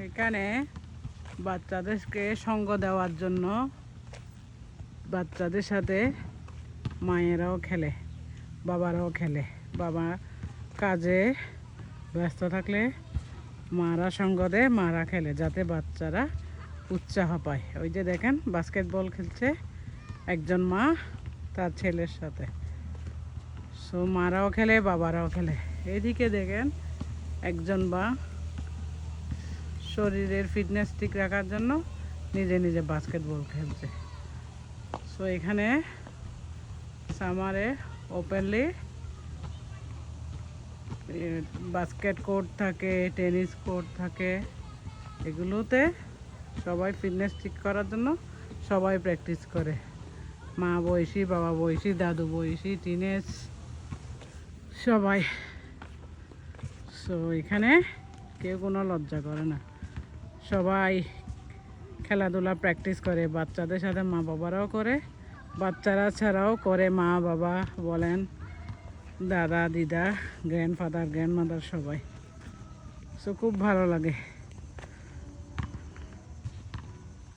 এখানে বাচ্চাদেরকে সঙ্গ দেওয়ার জন্য বাচ্চাদের সাথে মায়েরাও খেলে, বাবারাও খেলে। বাবা কাজে ব্যস্ত থাকলে মারা সঙ্গ দেয়, মারা খেলে, যাতে বাচ্চারা উৎসাহ পায়। ওই যে দেখেন বাস্কেটবল খেলছে একজন মা তার ছেলের সাথে। সো মারাও খেলে, বাবারাও খেলে। এদিকে দেখেন একজন বা শরীরের ফিটনেস ঠিক রাখার জন্য নিজে নিজে বাস্কেটবল খেলছে। সো এখানে সামারে ওপেনলি বাস্কেট কোর্ট থাকে, টেনিস কোর্ট থাকে। এগুলোতে সবাই ফিটনেস ঠিক করার জন্য সবাই প্র্যাকটিস করে। মা বয়সী, বাবা বয়সী, দাদু বয়সী, টিনেজ সবাই। সো এখানে কেউ কোনো লজ্জা করে না, সবাই খেলাধুলা প্র্যাকটিস করে। বাচ্চাদের সাথে মা বাবারাও করে, বাচ্চারা ছাড়াও করে মা বাবা বলেন, দাদা দিদা, গ্র্যান্ডফাদার গ্র্যান্ডমাদার সবাই। সো খুব ভালো লাগে।